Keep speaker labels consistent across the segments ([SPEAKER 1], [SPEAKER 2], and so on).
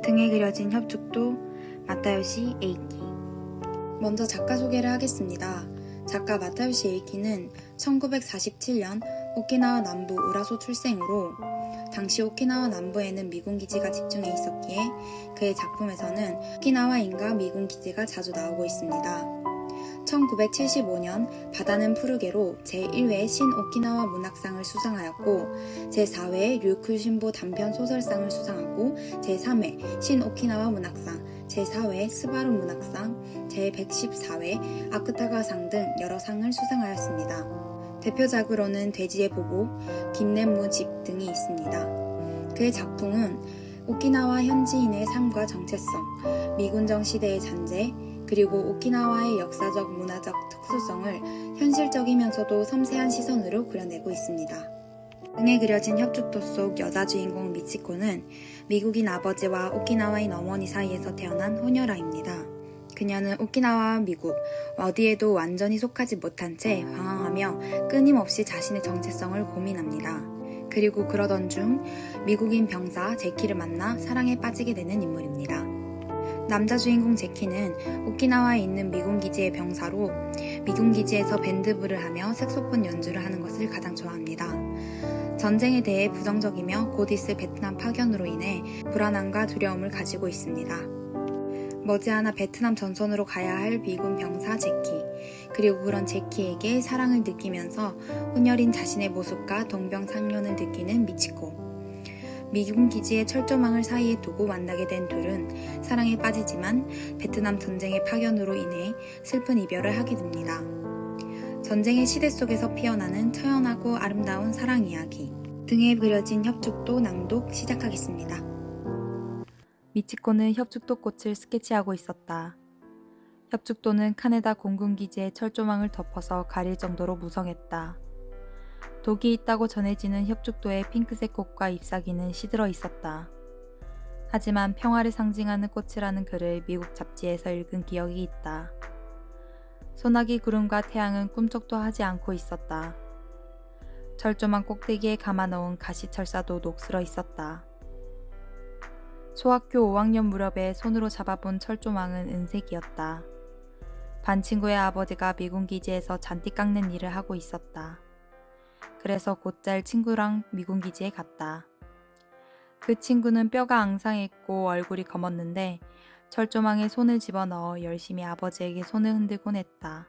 [SPEAKER 1] 등에 그려진 협죽도 마타요시 에이키. 먼저 작가 소개를 하겠습니다. 작가 마타요시 에이키는 1947년 오키나와 남부 우라소 출생으로 당시 오키나와 남부에는 미군 기지가 집중해 있었기에 그의 작품에서는 오키나와인가 미군 기지가 자주 나오고 있습니다. 1975년 바다는 푸르게로 제1회 신오키나와 문학상을 수상하였고 제4회 류쿠신보 단편 소설상을 수상하고 제3회 신오키나와 문학상, 제4회 스바루 문학상, 제114회 아크타가상 등 여러 상을 수상하였습니다. 대표작으로는 돼지의 보복, 긴넨무 집 등이 있습니다. 그의 작품은 오키나와 현지인의 삶과 정체성, 미군정 시대의 잔재, 그리고 오키나와의 역사적 문화적 특수성을 현실적이면서도 섬세한 시선으로 그려내고 있습니다. 등에 그려진 협죽도 속 여자 주인공 미치코는 미국인 아버지와 오키나와인 어머니 사이에서 태어난 호녀라입니다. 그녀는 오키나와와 미국 어디에도 완전히 속하지 못한 채 방황하며 끊임없이 자신의 정체성을 고민합니다. 그리고 그러던 중 미국인 병사 제키를 만나 사랑에 빠지게 되는 인물입니다. 남자 주인공 제키는 오키나와에 있는 미군 기지의 병사로 미군 기지에서 밴드부를 하며 색소폰 연주를 하는 것을 가장 좋아합니다. 전쟁에 대해 부정적이며 곧 있을 베트남 파견으로 인해 불안함과 두려움을 가지고 있습니다. 머지않아 베트남 전선으로 가야 할 미군 병사 제키, 그리고 그런 제키에게 사랑을 느끼면서 혼혈인 자신의 모습과 동병상련을 느끼는 미치코. 미군 기지의 철조망을 사이에 두고 만나게 된 둘은 사랑에 빠지지만 베트남 전쟁의 파견으로 인해 슬픈 이별을 하게 됩니다. 전쟁의 시대 속에서 피어나는 처연하고 아름다운 사랑 이야기. 등에 그려진 협죽도 낭독 시작하겠습니다.
[SPEAKER 2] 미치코는 협죽도 꽃을 스케치하고 있었다. 협죽도는 카네다 공군기지의 철조망을 덮어서 가릴 정도로 무성했다. 독이 있다고 전해지는 협죽도의 핑크색 꽃과 잎사귀는 시들어 있었다. 하지만 평화를 상징하는 꽃이라는 글을 미국 잡지에서 읽은 기억이 있다. 소나기 구름과 태양은 꿈쩍도 하지 않고 있었다. 철조망 꼭대기에 감아놓은 가시철사도 녹슬어 있었다. 소학교 5학년 무렵에 손으로 잡아본 철조망은 은색이었다. 반 친구의 아버지가 미군 기지에서 잔디 깎는 일을 하고 있었다. 그래서 곧잘 친구랑 미군 기지에 갔다. 그 친구는 뼈가 앙상했고 얼굴이 검었는데 철조망에 손을 집어넣어 열심히 아버지에게 손을 흔들곤 했다.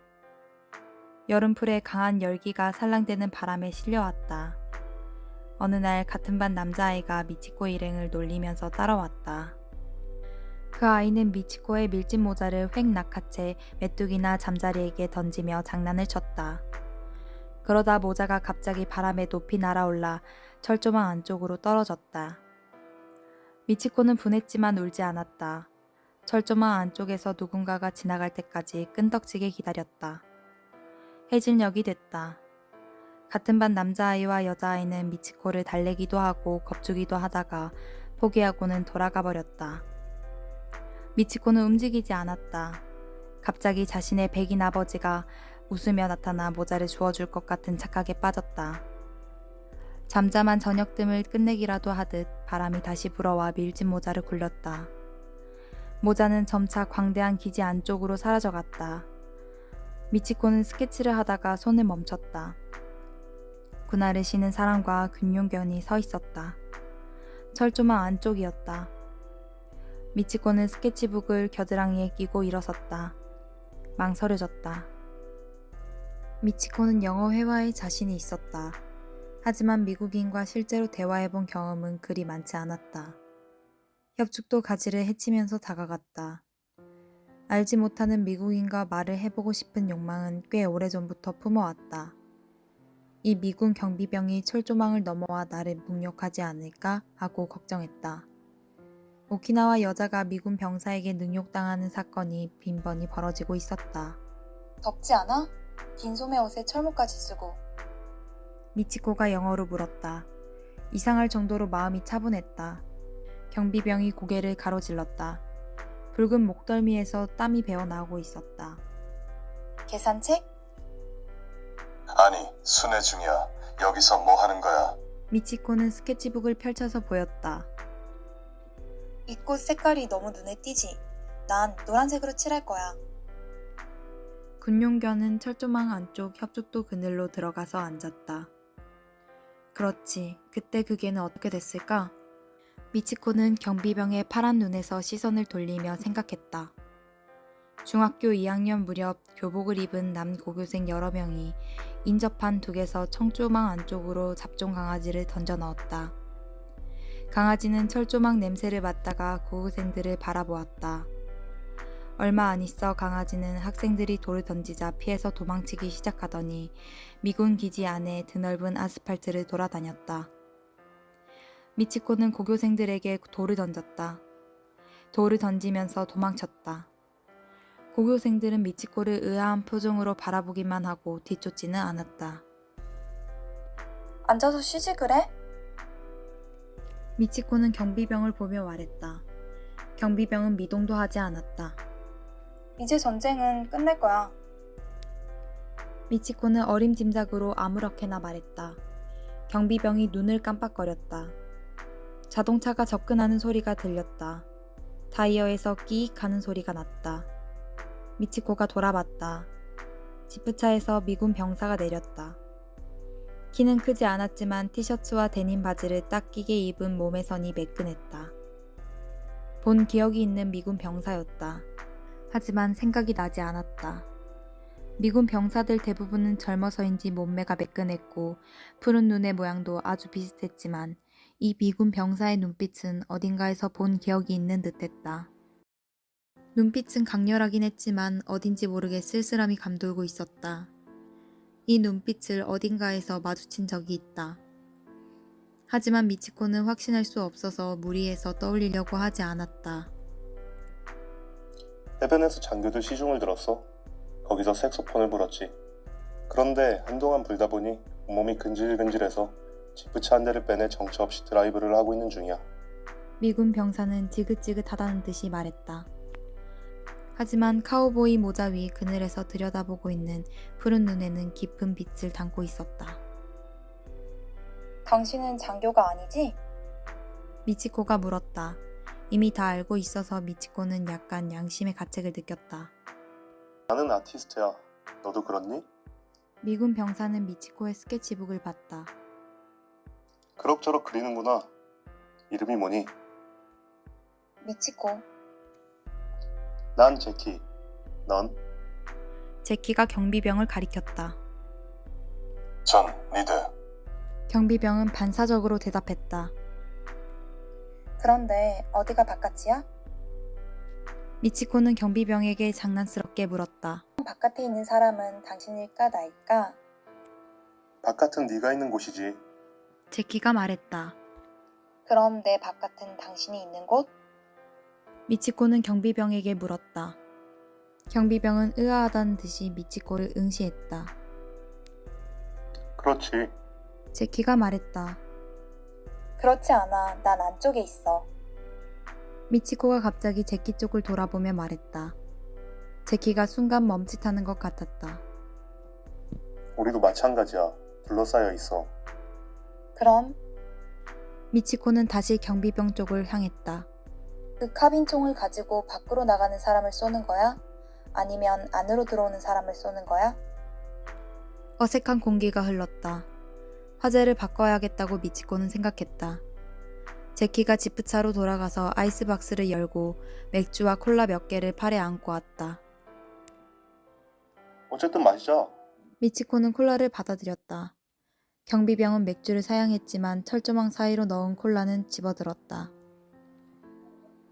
[SPEAKER 2] 여름풀에 강한 열기가 살랑대는 바람에 실려왔다. 어느 날 같은 반 남자아이가 미치코 일행을 놀리면서 따라왔다. 그 아이는 미치코의 밀짚 모자를 획 낚아채 메뚜기나 잠자리에게 던지며 장난을 쳤다. 그러다 모자가 갑자기 바람에 높이 날아올라 철조망 안쪽으로 떨어졌다. 미치코는 분했지만 울지 않았다. 철조망 안쪽에서 누군가가 지나갈 때까지 끈덕지게 기다렸다. 해질녘이 됐다. 같은 반 남자아이와 여자아이는 미치코를 달래기도 하고 겁주기도 하다가 포기하고는 돌아가 버렸다. 미치코는 움직이지 않았다. 갑자기 자신의 백인 아버지가 웃으며 나타나 모자를 주워줄 것 같은 착각에 빠졌다. 잠잠한 저녁뜸을 끝내기라도 하듯 바람이 다시 불어와 밀짚 모자를 굴렸다. 모자는 점차 광대한 기지 안쪽으로 사라져갔다. 미치코는 스케치를 하다가 손을 멈췄다. 군화를 신은 사람과 근용견이 서 있었다. 철조망 안쪽이었다. 미치코는 스케치북을 겨드랑이에 끼고 일어섰다. 망설여졌다. 미치코는 영어 회화에 자신이 있었다. 하지만 미국인과 실제로 대화해본 경험은 그리 많지 않았다. 협죽도 가지를 헤치면서 다가갔다. 알지 못하는 미국인과 말을 해보고 싶은 욕망은 꽤 오래전부터 품어왔다. 이 미군 경비병이 철조망을 넘어와 나를 묵욕하지 않을까 하고 걱정했다. 오키나와 여자가 미군 병사에게 능욕당하는 사건이 빈번히 벌어지고 있었다.
[SPEAKER 1] 덥지 않아? 긴 소매 옷에 철모까지 쓰고.
[SPEAKER 2] 미치코가 영어로 물었다. 이상할 정도로 마음이 차분했다. 경비병이 고개를 가로질렀다. 붉은 목덜미에서 땀이 배어나오고 있었다.
[SPEAKER 1] 계산책?
[SPEAKER 3] 아니, 순회 중이야. 여기서 뭐 하는 거야?
[SPEAKER 2] 미치코는 스케치북을 펼쳐서 보였다.
[SPEAKER 1] 이 꽃 색깔이 너무 눈에 띄지? 난 노란색으로 칠할 거야.
[SPEAKER 2] 군용견은 철조망 안쪽 협죽도 그늘로 들어가서 앉았다. 그렇지, 그때 그 개는 어떻게 됐을까? 미치코는 경비병의 파란 눈에서 시선을 돌리며 생각했다. 중학교 2학년 무렵 교복을 입은 남고교생 여러 명이 인접한 둑에서 철조망 안쪽으로 잡종 강아지를 던져 넣었다. 강아지는 철조망 냄새를 맡다가 고교생들을 바라보았다. 얼마 안 있어 강아지는 학생들이 돌을 던지자 피해서 도망치기 시작하더니 미군 기지 안에 드넓은 아스팔트를 돌아다녔다. 미치코는 고교생들에게 돌을 던졌다. 돌을 던지면서 도망쳤다. 고교생들은 미치코를 의아한 표정으로 바라보기만 하고 뒤쫓지는 않았다.
[SPEAKER 1] 앉아서 쉬지 그래?
[SPEAKER 2] 미치코는 경비병을 보며 말했다. 경비병은 미동도 하지 않았다.
[SPEAKER 1] 이제 전쟁은 끝날 거야.
[SPEAKER 2] 미치코는 어림짐작으로 아무렇게나 말했다. 경비병이 눈을 깜빡거렸다. 자동차가 접근하는 소리가 들렸다. 타이어에서 끼익 하는 소리가 났다. 미치코가 돌아봤다. 지프차에서 미군 병사가 내렸다. 키는 크지 않았지만 티셔츠와 데님 바지를 딱 끼게 입은 몸의 선이 매끈했다. 본 기억이 있는 미군 병사였다. 하지만 생각이 나지 않았다. 미군 병사들 대부분은 젊어서인지 몸매가 매끈했고 푸른 눈의 모양도 아주 비슷했지만 이 미군 병사의 눈빛은 어딘가에서 본 기억이 있는 듯했다. 눈빛은 강렬하긴 했지만 어딘지 모르게 쓸쓸함이 감돌고 있었다. 이 눈빛을 어딘가에서 마주친 적이 있다. 하지만 미치코는 확신할 수 없어서 무리해서 떠올리려고 하지 않았다.
[SPEAKER 3] 해변에서 장교들 시중을 들었어. 거기서 색소폰을 불었지. 그런데 한동안 불다 보니 온몸이 근질근질해서 지프차 한 대를 빼내 정처 없이 드라이브를 하고 있는 중이야.
[SPEAKER 2] 미군 병사는 지긋지긋하다는 듯이 말했다. 하지만 카우보이 모자 위 그늘에서 들여다보고 있는 푸른 눈에는 깊은 빛을 담고 있었다.
[SPEAKER 1] 당신은 장교가 아니지?
[SPEAKER 2] 미치코가 물었다. 이미 다 알고 있어서 미치코는 약간 양심의 가책을 느꼈다.
[SPEAKER 3] 나는 아티스트야. 너도 그렇니?
[SPEAKER 2] 미군 병사는 미치코의 스케치북을 봤다.
[SPEAKER 3] 그럭저럭 그리는구나. 이름이 뭐니?
[SPEAKER 1] 미치코.
[SPEAKER 3] 난 제키. 넌?
[SPEAKER 2] 제키가 경비병을 가리켰다.
[SPEAKER 3] 전 리드.
[SPEAKER 2] 경비병은 반사적으로 대답했다.
[SPEAKER 1] 그런데 어디가 바깥이야?
[SPEAKER 2] 미치코는 경비병에게 장난스럽게 물었다.
[SPEAKER 1] 바깥에 있는 사람은 당신일까 나일까?
[SPEAKER 3] 바깥은 네가 있는 곳이지.
[SPEAKER 2] 제키가 말했다.
[SPEAKER 1] 그럼 내 바깥은 당신이 있는 곳?
[SPEAKER 2] 미치코는 경비병에게 물었다. 경비병은 의아하다는 듯이 미치코를 응시했다.
[SPEAKER 3] 그렇지.
[SPEAKER 2] 제키가 말했다.
[SPEAKER 1] 그렇지 않아. 난 안쪽에 있어.
[SPEAKER 2] 미치코가 갑자기 제키 쪽을 돌아보며 말했다. 제키가 순간 멈칫하는 것 같았다.
[SPEAKER 3] 우리도 마찬가지야. 둘러싸여 있어.
[SPEAKER 1] 그럼
[SPEAKER 2] 미치코는 다시 경비병 쪽을 향했다.
[SPEAKER 1] 그 카빈총을 가지고 밖으로 나가는 사람을 쏘는 거야? 아니면 안으로 들어오는 사람을 쏘는 거야?
[SPEAKER 2] 어색한 공기가 흘렀다. 화제를 바꿔야겠다고 미치코는 생각했다. 제키가 지프차로 돌아가서 아이스박스를 열고 맥주와 콜라 몇 개를 팔에 안고 왔다.
[SPEAKER 3] 어쨌든 마시자.
[SPEAKER 2] 미치코는 콜라를 받아들였다. 경비병은 맥주를 사양했지만 철조망 사이로 넣은 콜라는 집어들었다.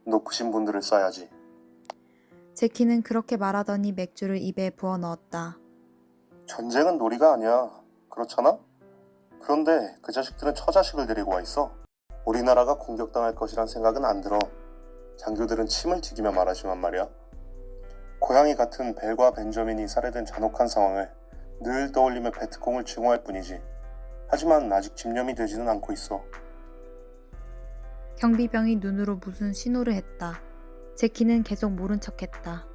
[SPEAKER 3] 높으신 분들을 쏴야지.
[SPEAKER 2] 제키는 그렇게 말하더니 맥주를 입에 부어 넣었다.
[SPEAKER 3] 전쟁은 놀이가 아니야. 그렇잖아? 그런데 그 자식들은 처자식을 데리고 와 있어. 우리나라가 공격당할 것이란 생각은 안 들어. 장교들은 침을 튀기며 말하지만 말이야. 고양이 같은 벨과 벤저민이 살해된 잔혹한 상황을 늘 떠올리며 베트콩을 증오할 뿐이지. 하지만 아직 집념이 되지는 않고 있어.
[SPEAKER 2] 경비병이 눈으로 무슨 신호를 했다. 제키는 계속 모른 척했다.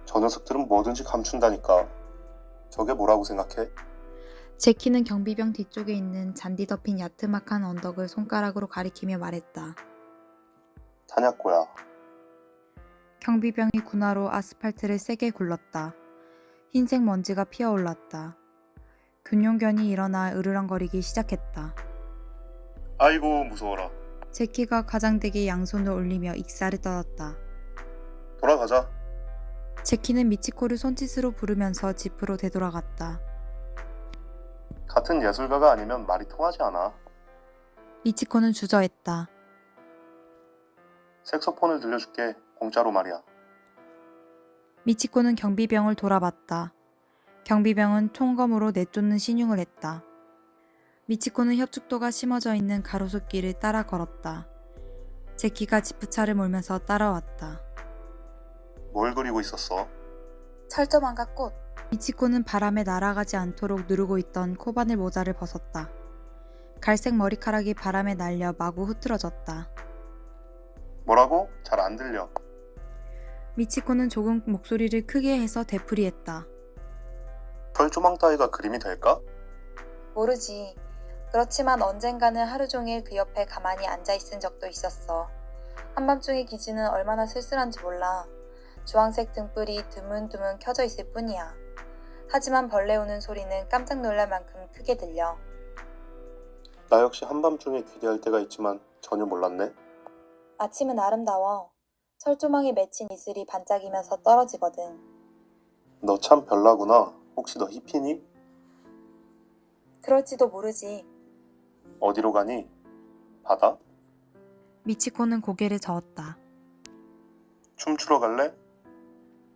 [SPEAKER 3] 저 녀석들은 뭐든지 감춘다니까. 저게 뭐라고 생각해?
[SPEAKER 2] 제키는 경비병 뒤쪽에 있는 잔디 덮인 야트막한 언덕을 손가락으로 가리키며 말했다.
[SPEAKER 3] 탄약고야.
[SPEAKER 2] 경비병이 군화로 아스팔트를 세게 굴렀다. 흰색 먼지가 피어올랐다. 근용견이 일어나 으르렁거리기 시작했다.
[SPEAKER 3] 아이고 무서워라.
[SPEAKER 2] 제키가 가장되게 양손을 올리며 익사를 떠났다.
[SPEAKER 3] 돌아가자.
[SPEAKER 2] 제키는 미치코를 손짓으로 부르면서 집으로 되돌아갔다.
[SPEAKER 3] 같은 예술가가 아니면 말이 통하지 않아.
[SPEAKER 2] 미치코는 주저했다.
[SPEAKER 3] 색소폰을 들려줄게. 공짜로 말이야.
[SPEAKER 2] 미치코는 경비병을 돌아봤다. 경비병은 총검으로 내쫓는 신용을 했다. 미치코는 협축도가 심어져 있는 가로수길을 따라 걸었다. 제키가 지프차를 몰면서 따라왔다.
[SPEAKER 3] 뭘 그리고 있었어?
[SPEAKER 1] 철조망과 꽃.
[SPEAKER 2] 미치코는 바람에 날아가지 않도록 누르고 있던 코바늘 모자를 벗었다. 갈색 머리카락이 바람에 날려 마구 흐트러졌다.
[SPEAKER 3] 뭐라고? 잘 안 들려.
[SPEAKER 2] 미치코는 조금 목소리를 크게 해서 되풀이했다.
[SPEAKER 3] 철조망 따위가 그림이 될까?
[SPEAKER 1] 모르지. 그렇지만 언젠가는 하루 종일 그 옆에 가만히 앉아 있은 적도 있었어. 한밤중의 기지는 얼마나 쓸쓸한지 몰라. 주황색 등불이 드문드문 켜져 있을 뿐이야. 하지만 벌레 우는 소리는 깜짝 놀랄 만큼 크게 들려.
[SPEAKER 3] 나 역시 한밤중에 기대할 때가 있지만 전혀 몰랐네.
[SPEAKER 1] 아침은 아름다워. 철조망에 맺힌 이슬이 반짝이면서 떨어지거든.
[SPEAKER 3] 너 참 별나구나. 혹시 너 히피니?
[SPEAKER 1] 그럴지도 모르지.
[SPEAKER 3] 어디로 가니? 바다?
[SPEAKER 2] 미치코는 고개를 저었다.
[SPEAKER 3] 춤추러 갈래?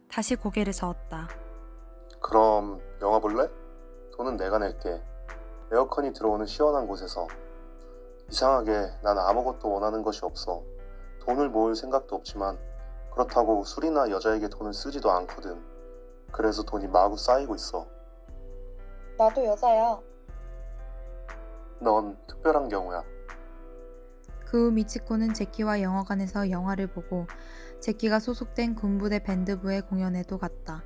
[SPEAKER 2] 다시 고개를 저었다.
[SPEAKER 3] 그럼 영화 볼래? 돈은 내가 낼게. 에어컨이 들어오는 시원한 곳에서. 이상하게 난 아무것도 원하는 것이 없어. 돈을 모을 생각도 없지만 그렇다고 술이나 여자에게 돈을 쓰지도 않거든. 그래서 돈이 마구 쌓이고 있어.
[SPEAKER 1] 나도 여자야.
[SPEAKER 3] 넌 특별한 경우야.
[SPEAKER 2] 그 후 미치코는 제키와 영화관에서 영화를 보고 제키가 소속된 군부대 밴드부의 공연에도 갔다.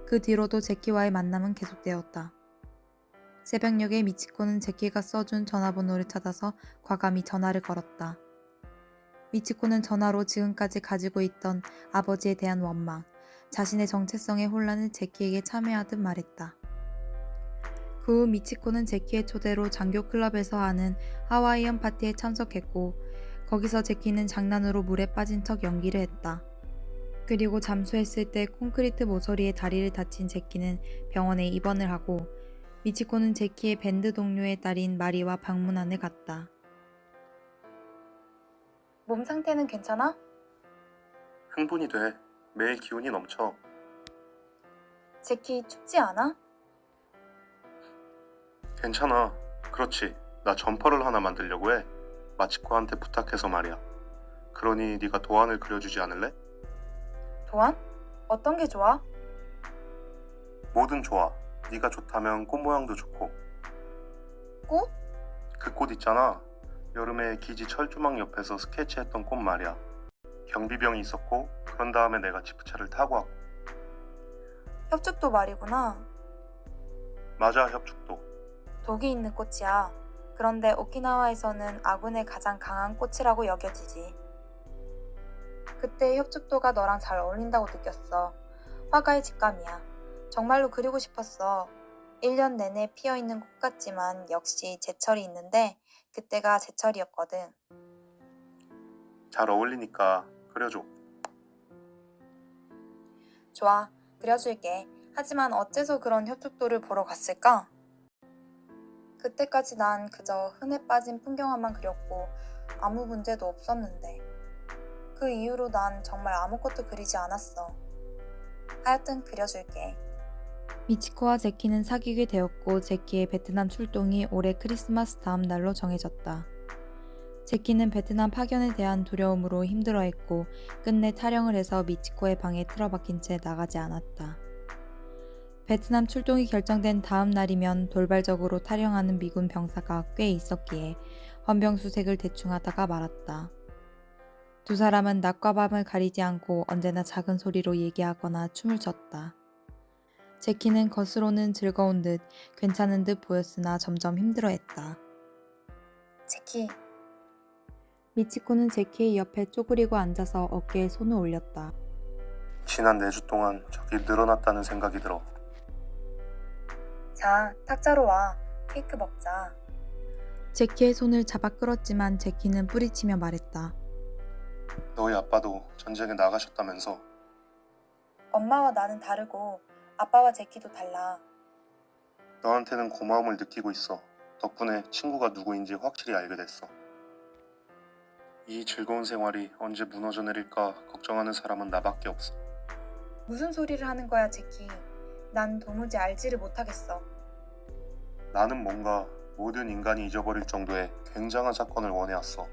[SPEAKER 2] 그 뒤로도 제키와의 만남은 계속되었다. 새벽녘에 미치코는 제키가 써준 전화번호를 찾아서 과감히 전화를 걸었다. 미치코는 전화로 지금까지 가지고 있던 아버지에 대한 원망, 자신의 정체성의 혼란을 제키에게 참여하듯 말했다. 그 후 미치코는 제키의 초대로 장교 클럽에서 하는 하와이안 파티에 참석했고 거기서 제키는 장난으로 물에 빠진 척 연기를 했다. 그리고 잠수했을 때 콘크리트 모서리에 다리를 다친 제키는 병원에 입원을 하고 미치코는 제키의 밴드 동료의 딸인 마리와 방문안을 갔다.
[SPEAKER 1] 몸 상태는 괜찮아?
[SPEAKER 3] 흥분이 돼. 매일 기운이 넘쳐.
[SPEAKER 1] 제키 춥지 않아?
[SPEAKER 3] 괜찮아. 그렇지. 나 점퍼를 하나 만들려고 해. 마치코한테 부탁해서 말이야. 그러니 네가 도안을 그려주지 않을래?
[SPEAKER 1] 도안? 어떤 게 좋아?
[SPEAKER 3] 뭐든 좋아. 네가 좋다면 꽃 모양도 좋고.
[SPEAKER 1] 꽃?
[SPEAKER 3] 그 꽃 있잖아. 여름에 기지 철조망 옆에서 스케치했던 꽃 말이야. 경비병이 있었고 그런 다음에 내가 지프차를 타고 왔고.
[SPEAKER 1] 협축도 말이구나.
[SPEAKER 3] 맞아, 협축도.
[SPEAKER 1] 독이 있는 꽃이야. 그런데 오키나와에서는 아군의 가장 강한 꽃이라고 여겨지지. 그때 협축도가 너랑 잘 어울린다고 느꼈어. 화가의 직감이야. 정말로 그리고 싶었어. 1년 내내 피어있는 꽃 같지만 역시 제철이 있는데 그때가 제철이었거든.
[SPEAKER 3] 잘 어울리니까 그려줘.
[SPEAKER 1] 좋아, 그려줄게. 하지만 어째서 그런 협축도를 보러 갔을까? 그때까지 난 그저 흔해 빠진 풍경화만 그렸고 아무 문제도 없었는데 그 이후로 난 정말 아무것도 그리지 않았어. 하여튼 그려줄게.
[SPEAKER 2] 미치코와 제키는 사귀게 되었고 제키의 베트남 출동이 올해 크리스마스 다음 날로 정해졌다. 제키는 베트남 파견에 대한 두려움으로 힘들어했고 끝내 타령을 해서 미치코의 방에 틀어박힌 채 나가지 않았다. 베트남 출동이 결정된 다음 날이면 돌발적으로 타령하는 미군 병사가 꽤 있었기에 헌병수색을 대충 하다가 말았다. 두 사람은 낮과 밤을 가리지 않고 언제나 작은 소리로 얘기하거나 춤을 췄다. 제키는 겉으로는 즐거운 듯 괜찮은 듯 보였으나 점점 힘들어했다.
[SPEAKER 1] 제키,
[SPEAKER 2] 미치코는 제키의 옆에 쪼그리고 앉아서 어깨에 손을 올렸다.
[SPEAKER 3] 지난 4주 동안 적이 늘어났다는 생각이 들어.
[SPEAKER 1] 자, 탁자로 와. 케이크 먹자.
[SPEAKER 2] 제키의 손을 잡아 끌었지만 제키는 뿌리치며 말했다.
[SPEAKER 3] 너희 아빠도 전쟁에 나가셨다면서.
[SPEAKER 1] 엄마와 나는 다르고 아빠와 제키도 달라.
[SPEAKER 3] 너한테는 고마움을 느끼고 있어. 덕분에 친구가 누구인지 확실히 알게 됐어. 이 즐거운 생활이 언제 무너져 내릴까 걱정하는 사람은 나밖에 없어.
[SPEAKER 1] 무슨 소리를 하는 거야, 제키. 난 도무지 알지를 못하겠어.
[SPEAKER 3] 나는 뭔가 모든 인간이 잊어버릴 정도의 굉장한 사건을 원해왔어.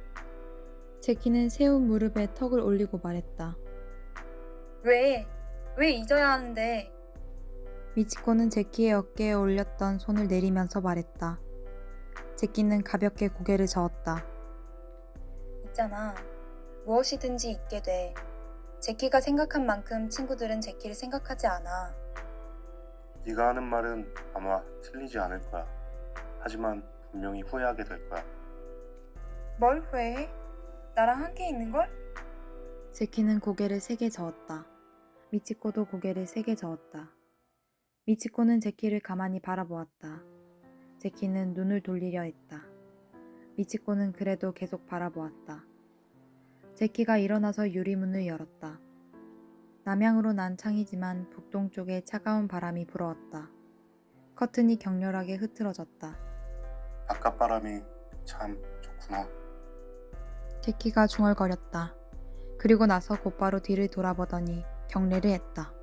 [SPEAKER 2] 제키는 세운 무릎에 턱을 올리고 말했다.
[SPEAKER 1] 왜? 왜 잊어야 하는데?
[SPEAKER 2] 미치코는 제키의 어깨에 올렸던 손을 내리면서 말했다. 제키는 가볍게 고개를 저었다.
[SPEAKER 1] 있잖아. 무엇이든지 잊게 돼. 제키가 생각한 만큼 친구들은 제키를 생각하지 않아.
[SPEAKER 3] 네가 하는 말은 아마 틀리지 않을 거야. 하지만 분명히 후회하게 될 거야.
[SPEAKER 1] 뭘 후회해? 나랑 함께 있는 걸?
[SPEAKER 2] 제키는 고개를 세게 저었다. 미치코도 고개를 세게 저었다. 미치코는 제키를 가만히 바라보았다. 제키는 눈을 돌리려 했다. 미치코는 그래도 계속 바라보았다. 제키가 일어나서 유리문을 열었다. 남향으로 난 창이지만 북동쪽에 차가운 바람이 불어왔다. 커튼이 격렬하게 흐트러졌다.
[SPEAKER 3] 바깥바람이 참 좋구나.
[SPEAKER 2] 제키가 중얼거렸다. 그리고 나서 곧바로 뒤를 돌아보더니 경례를 했다.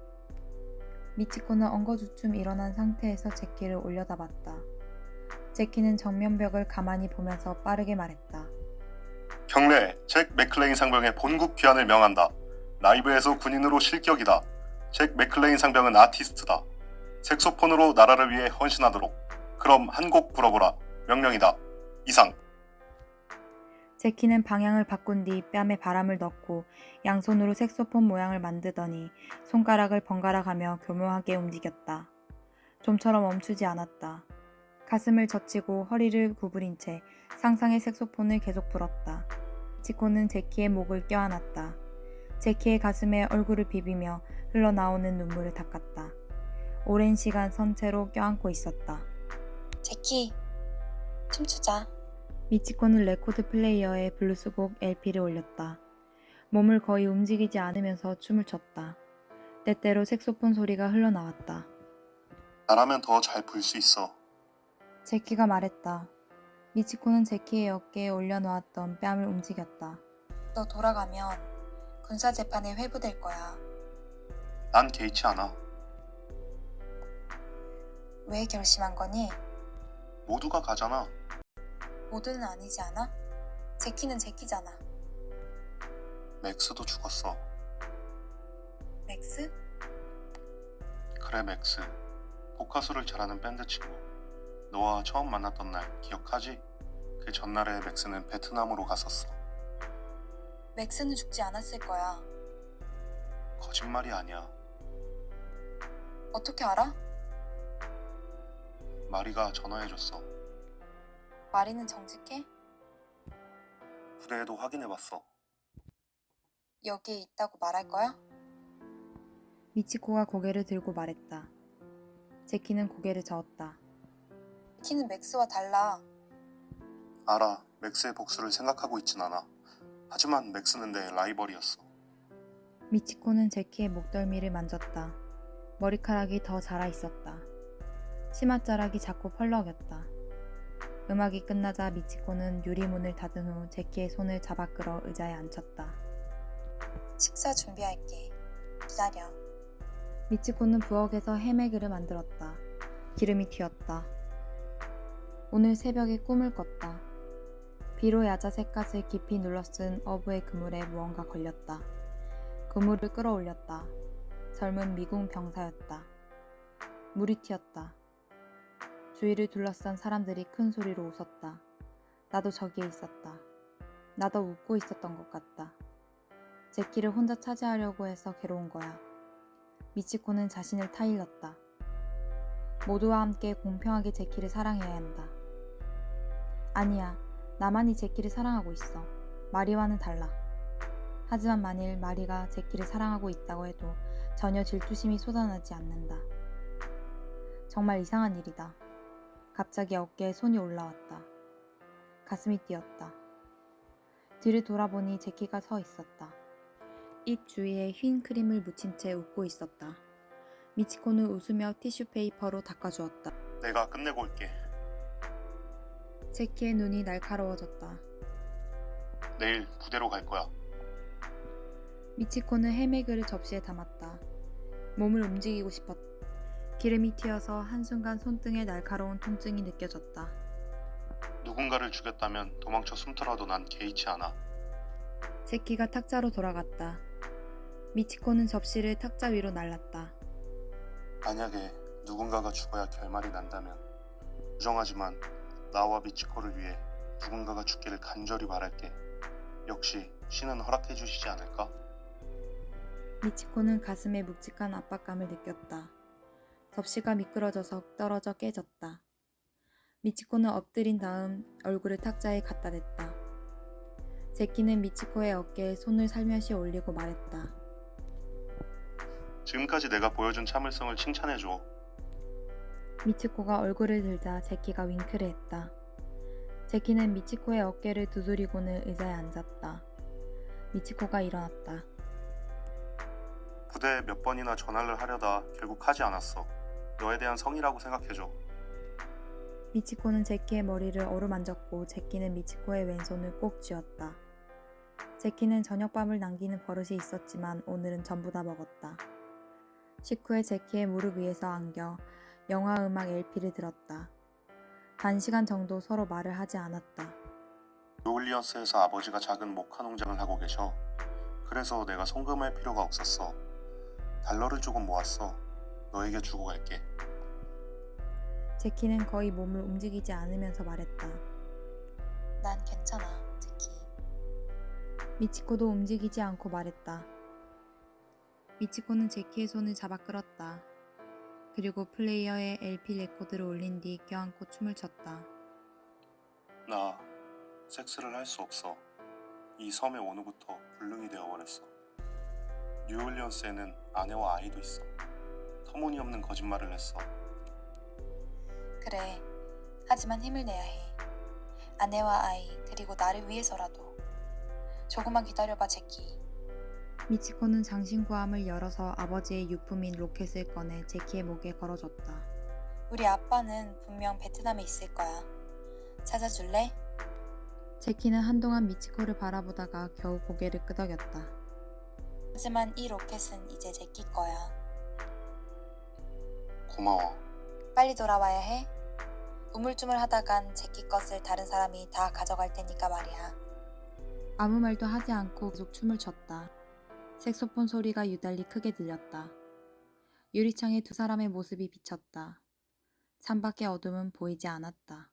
[SPEAKER 2] 미치코는 엉거주춤 일어난 상태에서 제키를 올려다봤다. 제키는 정면벽을 가만히 보면서 빠르게 말했다.
[SPEAKER 3] 경례, 잭 맥클레인 상병의 본국 귀환을 명한다. 라이브에서 군인으로 실격이다. 잭 맥클레인 상병은 아티스트다. 색소폰으로 나라를 위해 헌신하도록. 그럼 한 곡 불어보라. 명령이다. 이상.
[SPEAKER 2] 제키는 방향을 바꾼 뒤 뺨에 바람을 넣고 양손으로 색소폰 모양을 만들더니 손가락을 번갈아가며 교묘하게 움직였다. 좀처럼 멈추지 않았다. 가슴을 젖히고 허리를 구부린 채 상상의 색소폰을 계속 불었다. 미치코는 제키의 목을 껴안았다. 제키의 가슴에 얼굴을 비비며 흘러나오는 눈물을 닦았다. 오랜 시간 선체로 껴안고 있었다.
[SPEAKER 1] 제키, 춤추자.
[SPEAKER 2] 미치코는 레코드 플레이어에 블루스곡 LP를 올렸다. 몸을 거의 움직이지 않으면서 춤을 췄다. 때때로 색소폰 소리가 흘러나왔다.
[SPEAKER 3] 나라면 더 잘 불 수 있어.
[SPEAKER 2] 제키가 말했다. 미치코는 제키의 어깨에 올려놓았던 뺨을 움직였다.
[SPEAKER 1] 너 돌아가면 군사재판에 회부될 거야.
[SPEAKER 3] 난 개의치 않아.
[SPEAKER 1] 왜 결심한 거니?
[SPEAKER 3] 모두가 가잖아.
[SPEAKER 1] 모두는 아니지 않아? 제키는 제키잖아.
[SPEAKER 3] 맥스도 죽었어.
[SPEAKER 1] 맥스?
[SPEAKER 3] 그래, 맥스. 포카수를 잘하는 밴드 친구. 너와 처음 만났던 날 기억하지? 그 전날에 맥스는 베트남으로 갔었어.
[SPEAKER 1] 맥스는 죽지 않았을 거야.
[SPEAKER 3] 거짓말이 아니야.
[SPEAKER 1] 어떻게 알아?
[SPEAKER 3] 마리가 전화해줬어.
[SPEAKER 1] 마리는 정직해?
[SPEAKER 3] 부대에도 확인해봤어.
[SPEAKER 1] 여기에 있다고 말할 거야?
[SPEAKER 2] 미치코가 고개를 들고 말했다. 제키는 고개를 저었다.
[SPEAKER 1] 키는 맥스와 달라.
[SPEAKER 3] 알아. 맥스의 복수를 생각하고 있진 않아. 하지만 맥스는 내 라이벌이었어.
[SPEAKER 2] 미치코는 제키의 목덜미를 만졌다. 머리카락이 더 자라 있었다. 치맛자락이 자꾸 펄럭였다. 음악이 끝나자 미치코는 유리문을 닫은 후 제키의 손을 잡아 끌어 의자에 앉혔다.
[SPEAKER 1] 식사 준비할게. 기다려.
[SPEAKER 2] 미치코는 부엌에서 해매그를 만들었다. 기름이 튀었다. 오늘 새벽에 꿈을 꿨다. 비로 야자 새갓을 깊이 눌러쓴 어부의 그물에 무언가 걸렸다. 그물을 끌어올렸다. 젊은 미군 병사였다. 물이 튀었다. 주위를 둘러싼 사람들이 큰 소리로 웃었다. 나도 저기에 있었다. 나도 웃고 있었던 것 같다. 제키를 혼자 차지하려고 해서 괴로운 거야. 미치코는 자신을 타일렀다. 모두와 함께 공평하게 제키를 사랑해야 한다. 아니야, 나만이 제키를 사랑하고 있어. 마리와는 달라. 하지만 만일 마리가 제키를 사랑하고 있다고 해도 전혀 질투심이 솟아나지 않는다. 정말 이상한 일이다. 갑자기 어깨에 손이 올라왔다. 가슴이 뛰었다. 뒤를 돌아보니 제키가 서 있었다. 입 주위에 흰 크림을 묻힌 채 웃고 있었다. 미치코는 웃으며 티슈 페이퍼로 닦아주었다.
[SPEAKER 3] 내가 끝내고 올게.
[SPEAKER 2] 제키의 눈이 날카로워졌다.
[SPEAKER 3] 내일 부대로 갈 거야.
[SPEAKER 2] 미치코는 해메그를 접시에 담았다. 몸을 움직이고 싶었다. 기름이 튀어서 한순간 손등에 날카로운 통증이 느껴졌다.
[SPEAKER 3] 누군가를 죽였다면 도망쳐 숨더라도 난 개의치 않아.
[SPEAKER 2] 제키가 탁자로 돌아갔다. 미치코는 접시를 탁자 위로 날랐다.
[SPEAKER 3] 만약에 누군가가 죽어야 결말이 난다면 부정하지만 나와 미치코를 위해 누군가가 죽기를 간절히 바랄게. 역시 신은 허락해 주시지 않을까?
[SPEAKER 2] 미치코는 가슴에 묵직한 압박감을 느꼈다. 접시가 미끄러져서 떨어져 깨졌다. 미치코는 엎드린 다음 얼굴을 탁자에 갖다 댔다. 제키는 미치코의 어깨에 손을 살며시 올리고 말했다.
[SPEAKER 3] 지금까지 내가 보여준 참을성을 칭찬해줘.
[SPEAKER 2] 미치코가 얼굴을 들자 제키가 윙크를 했다. 제키는 미치코의 어깨를 두드리고는 의자에 앉았다. 미치코가 일어났다.
[SPEAKER 3] 부대에 몇 번이나 전화를 하려다 결국 하지 않았어. 너에 대한 성의라고 생각해줘.
[SPEAKER 2] 미치코는 제키의 머리를 어루만졌고 제키는 미치코의 왼손을 꼭 쥐었다. 제키는 저녁밥을 남기는 버릇이 있었지만 오늘은 전부 다 먹었다. 식후에 제키의 무릎 위에서 안겨 영화 음악 LP를 들었다. 반시간 정도 서로 말을 하지 않았다.
[SPEAKER 3] 뉴올리언스에서 아버지가 작은 목화 농장을 하고 계셔. 그래서 내가 송금할 필요가 없었어. 달러를 조금 모았어. 너에게 주고 갈게.
[SPEAKER 2] 제키는 거의 몸을 움직이지 않으면서 말했다.
[SPEAKER 1] 난 괜찮아, 제키.
[SPEAKER 2] 미치코도 움직이지 않고 말했다. 미치코는 제키의 손을 잡아 끌었다. 그리고 플레이어에 LP 레코드를 올린 뒤 껴안고 춤을 췄다.
[SPEAKER 3] 나 섹스를 할 수 없어. 이 섬에 어느 부터 불능이 되어버렸어. 뉴올리언스에는 아내와 아이도 있어. 터무니없는 거짓말을 했어.
[SPEAKER 1] 그래. 하지만 힘을 내야 해. 아내와 아이, 그리고 나를 위해서라도. 조금만 기다려봐, 제키.
[SPEAKER 2] 미치코는 장신구함을 열어서 아버지의 유품인 로켓을 꺼내 제키의 목에 걸어줬다.
[SPEAKER 1] 우리 아빠는 분명 베트남에 있을 거야. 찾아줄래?
[SPEAKER 2] 제키는 한동안 미치코를 바라보다가 겨우 고개를 끄덕였다.
[SPEAKER 1] 하지만 이 로켓은 이제 제키 거야.
[SPEAKER 3] 고마워.
[SPEAKER 1] 빨리 돌아와야 해. 우물쭈물 하다간 제키 것을 다른 사람이 다 가져갈 테니까 말이야.
[SPEAKER 2] 아무 말도 하지 않고 계속 춤을 췄다. 색소폰 소리가 유달리 크게 들렸다. 유리창에 두 사람의 모습이 비쳤다. 창밖의 어둠은 보이지 않았다.